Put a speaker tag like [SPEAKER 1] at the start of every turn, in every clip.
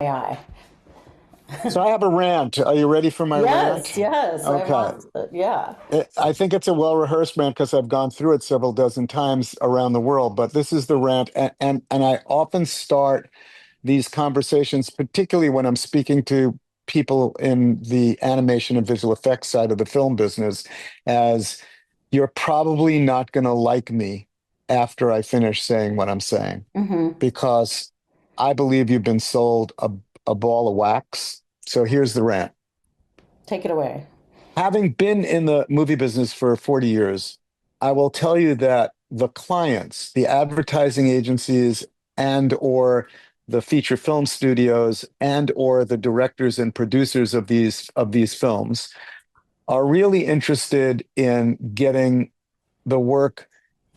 [SPEAKER 1] AI.
[SPEAKER 2] So I have a rant. Are you ready for my
[SPEAKER 1] Yes,
[SPEAKER 2] rant?
[SPEAKER 1] yes, I
[SPEAKER 2] Okay.
[SPEAKER 1] want, yeah.
[SPEAKER 2] I think it's a well-rehearsed rant because I've gone through it several dozen times around the world, but this is the rant. And I often start these conversations, particularly when I'm speaking to people in the animation and visual effects side of the film business, as you're probably not going to like me after I finish saying what I'm saying,
[SPEAKER 1] Hmm.
[SPEAKER 2] because I believe you've been sold a ball of wax. So here's the rant.
[SPEAKER 1] Take it away.
[SPEAKER 2] Having been in the movie business for 40 years, I will tell you that the clients, the advertising agencies, and or the feature film studios, and or the directors and producers of these films are really interested in getting the work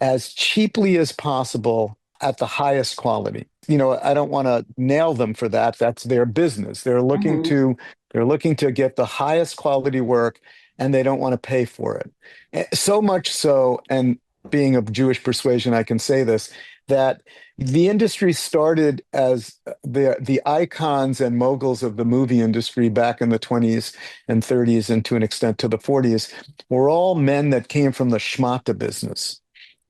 [SPEAKER 2] as cheaply as possible at the highest quality. I don't want to nail them for that. That's their business.
[SPEAKER 1] Hmm.
[SPEAKER 2] They're looking to get the highest quality work, and they don't want to pay for it. So much so, and being of Jewish persuasion, I can say this, that the industry started as the icons and moguls of the movie industry back in the 20s and 30s, and to an extent to the 40s, were all men that came from the schmata business.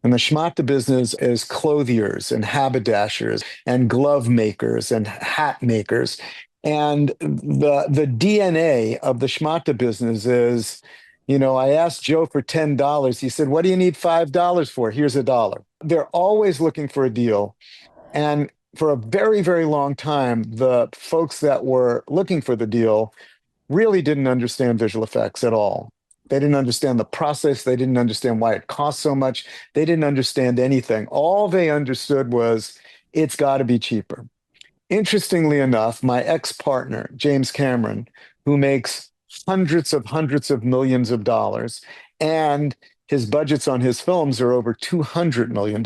[SPEAKER 2] And the schmata business is clothiers and haberdashers and glove makers and hat makers. And the DNA of the schmata business is, I asked Joe for $10. He said, "What do you need $5 for? Here's a dollar." They're always looking for a deal. And for a very, very long time, the folks that were looking for the deal really didn't understand visual effects at all. They didn't understand the process. They didn't understand why it cost so much. They didn't understand anything. All they understood was it's got to be cheaper. Interestingly enough, my ex-partner, James Cameron, who makes hundreds of millions of dollars, and his budgets on his films are over $200 million,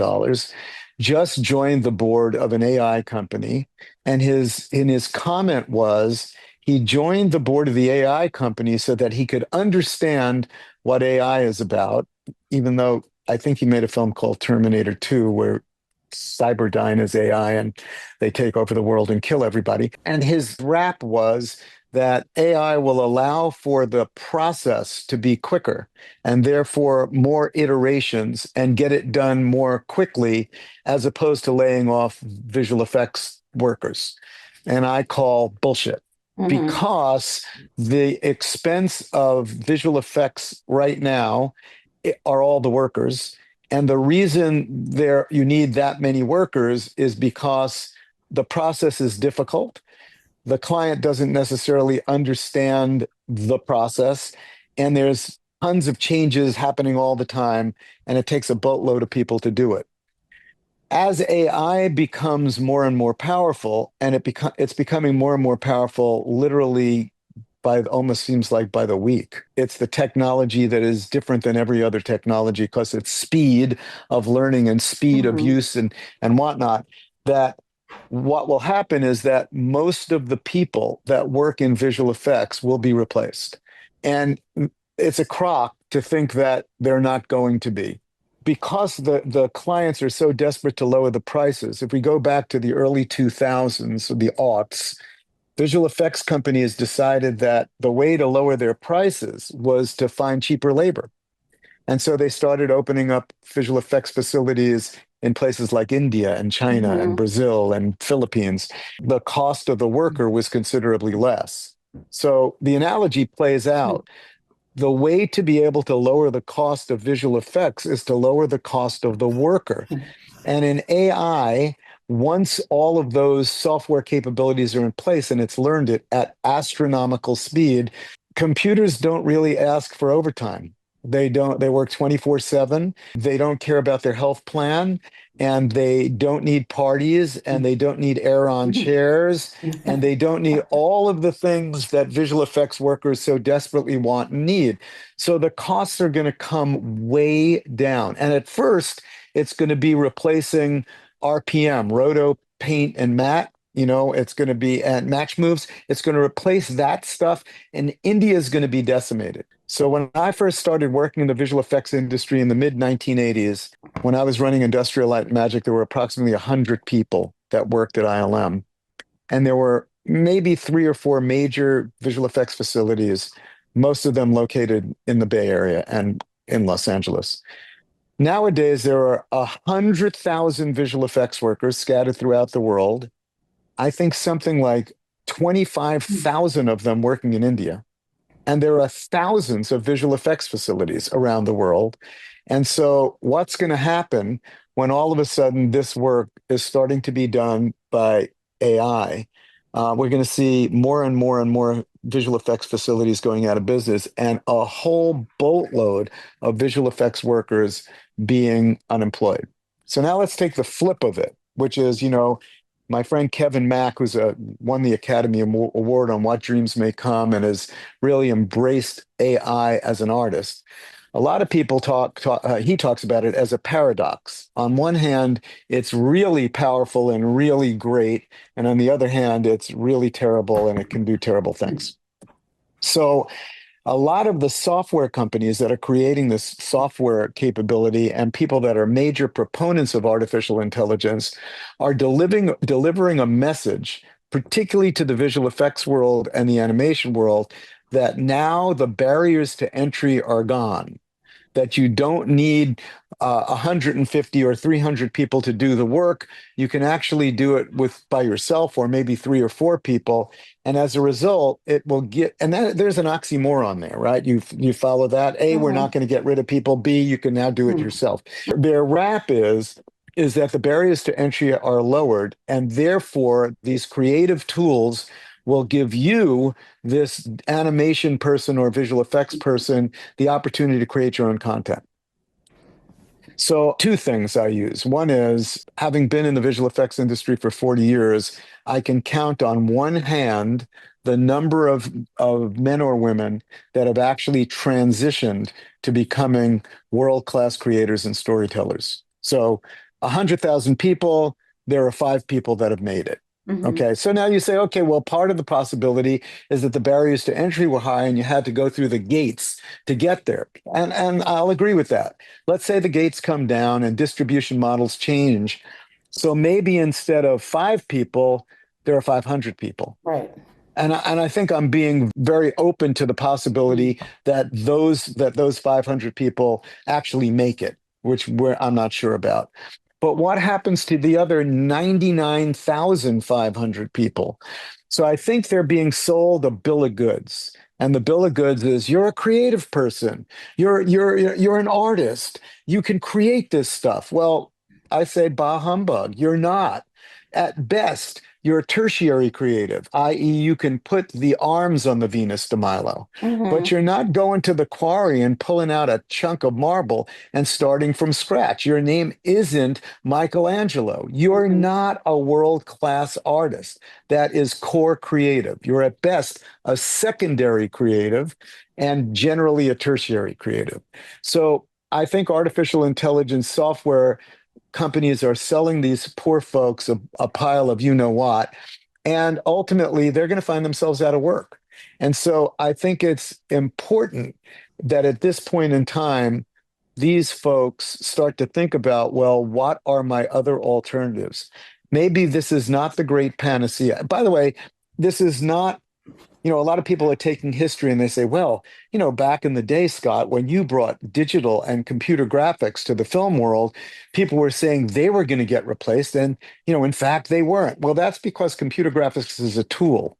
[SPEAKER 2] just joined the board of an AI company. And his comment was he joined the board of the AI company so that he could understand what AI is about, even though I think he made a film called Terminator 2, where Cyberdyne is AI and they take over the world and kill everybody. And his rap was that AI will allow for the process to be quicker and therefore more iterations and get it done more quickly, as opposed to laying off visual effects workers. And I call bullshit,
[SPEAKER 1] Hmm.
[SPEAKER 2] because the expense of visual effects right now are all the workers. And the reason you need that many workers is because the process is difficult. The client doesn't necessarily understand the process, and there's tons of changes happening all the time, and it takes a boatload of people to do it. As AI becomes more and more powerful, and it's becoming more and more powerful literally by, almost seems like, by the week. It's the technology that is different than every other technology because it's speed of learning and speed of
[SPEAKER 1] Hmm.
[SPEAKER 2] use and whatnot. That what will happen is that most of the people that work in visual effects will be replaced. And it's a crock to think that they're not going to be, because the clients are so desperate to lower the prices. If we go back to the early 2000s, the aughts, visual effects companies decided that the way to lower their prices was to find cheaper labor. And so they started opening up visual effects facilities in places like India and China and
[SPEAKER 1] Hmm.
[SPEAKER 2] Brazil and Philippines. The cost of the worker was considerably less. So the analogy plays out. The way to be able to lower the cost of visual effects is to lower the cost of the worker. And in AI, once all of those software capabilities are in place and it's learned it at astronomical speed, computers don't really ask for overtime. They work 24/7. They don't care about their health plan, and they don't need parties, and they don't need air on chairs, and they don't need all of the things that visual effects workers so desperately want and need. So the costs are going to come way down. And at first, it's going to be replacing RPM, roto, paint, and matte. It's going to be and match moves. It's going to replace that stuff, and India is going to be decimated. So when I first started working in the visual effects industry in the mid 1980s, when I was running Industrial Light and Magic, there were approximately 100 people that worked at ILM, and there were maybe three or four major visual effects facilities, most of them located in the Bay Area and in Los Angeles. Nowadays, there are 100,000 visual effects workers scattered throughout the world. I think something like 25,000 of them working in India. And there are thousands of visual effects facilities around the world. And so, what's going to happen when all of a sudden this work is starting to be done by AI? We're going to see more and more and more visual effects facilities going out of business and a whole boatload of visual effects workers being unemployed. So now let's take the flip of it, which is, my friend Kevin Mack, who's won the Academy Award on What Dreams May Come and has really embraced AI as an artist. A lot of people he talks about it as a paradox. On one hand, it's really powerful and really great. And on the other hand, it's really terrible and it can do terrible things. So a lot of the software companies that are creating this software capability and people that are major proponents of artificial intelligence are delivering a message, particularly to the visual effects world and the animation world, that now the barriers to entry are gone, that you don't need 150 or 300 people to do the work. You can actually do it by yourself or maybe 3 or 4 people. And as a result, it will there's an oxymoron there, right? You follow that. A, we're not going to get rid of people. B, you can now do it yourself. Their rap is that the barriers to entry are lowered, and therefore these creative tools will give you, this animation person or visual effects person, the opportunity to create your own content. So 2 things I use. One is, having been in the visual effects industry for 40 years, I can count on one hand the number of men or women that have actually transitioned to becoming world-class creators and storytellers. So 100,000 people, there are 5 people that have made it. Okay, so now you say, okay, well, part of the possibility is that the barriers to entry were high and you had to go through the gates to get there. And I'll agree with that. Let's say the gates come down and distribution models change. So maybe instead of 5 people, there are 500 people.
[SPEAKER 1] Right.
[SPEAKER 2] And I think I'm being very open to the possibility that those 500 people actually make it, which I'm not sure about. But what happens to the other 99,500 people? So I think they're being sold a bill of goods. And the bill of goods is, you're a creative person. You're an artist. You can create this stuff. Well, I say, bah humbug. You're not. At best, you're a tertiary creative, i.e., you can put the arms on the Venus de Milo, but you're not going to the quarry and pulling out a chunk of marble and starting from scratch. Your name isn't Michelangelo. You're not a world-class artist. That is core creative. You're at best a secondary creative and generally a tertiary creative. So I think artificial intelligence software companies are selling these poor folks a pile of you-know-what, and ultimately they're going to find themselves out of work. And so I think it's important that at this point in time, these folks start to think about, well, what are my other alternatives? Maybe this is not the great panacea. By the way, this is not, a lot of people are taking history and they say, well, back in the day, Scott, when you brought digital and computer graphics to the film world, people were saying they were going to get replaced. And, in fact, they weren't. Well, that's because computer graphics is a tool.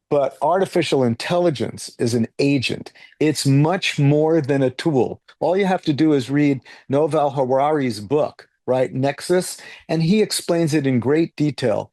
[SPEAKER 2] But artificial intelligence is an agent. It's much more than a tool. All you have to do is read Noval Harari's book, right, Nexus, and he explains it in great detail.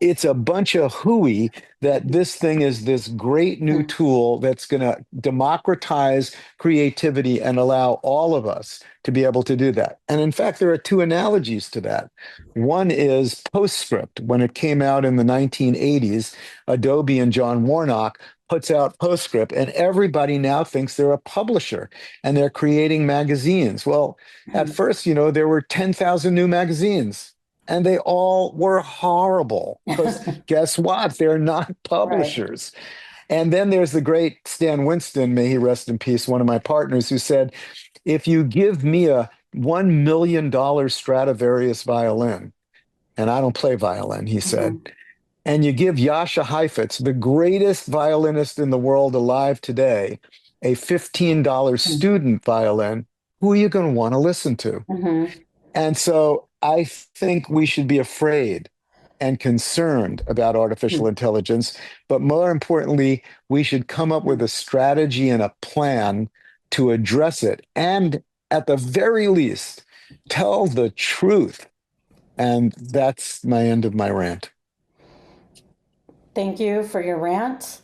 [SPEAKER 2] It's a bunch of hooey that this thing is this great new tool that's going to democratize creativity and allow all of us to be able to do that. And in fact, there are 2 analogies to that. One is PostScript. When it came out in the 1980s, Adobe and John Warnock puts out PostScript, and everybody now thinks they're a publisher and they're creating magazines. Well, at first, there were 10,000 new magazines. And they all were horrible because guess what? They're not publishers. Right. And then there's the great Stan Winston, may he rest in peace, one of my partners, who said, if you give me a $1 million Stradivarius violin, and I don't play violin, he said, and you give Jascha Heifetz, the greatest violinist in the world alive today, a $15 student violin, who are you going to want to listen to?
[SPEAKER 1] Mm-hmm.
[SPEAKER 2] And so I think we should be afraid and concerned about artificial intelligence. But more importantly, we should come up with a strategy and a plan to address it. And at the very least, tell the truth. And that's my end of my rant.
[SPEAKER 1] Thank you for your rant.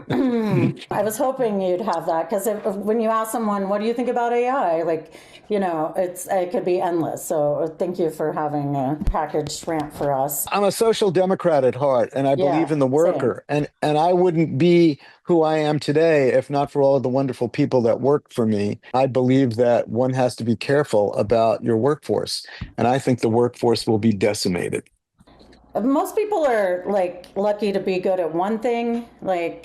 [SPEAKER 1] I was hoping you'd have that because when you ask someone, what do you think about AI? Like, it could be endless. So thank you for having a packaged rant for us.
[SPEAKER 2] I'm a social democrat at heart, and I believe in the worker. And I wouldn't be who I am today if not for all of the wonderful people that work for me. I believe that one has to be careful about your workforce. And I think the workforce will be decimated.
[SPEAKER 1] Most people are like lucky to be good at one thing, and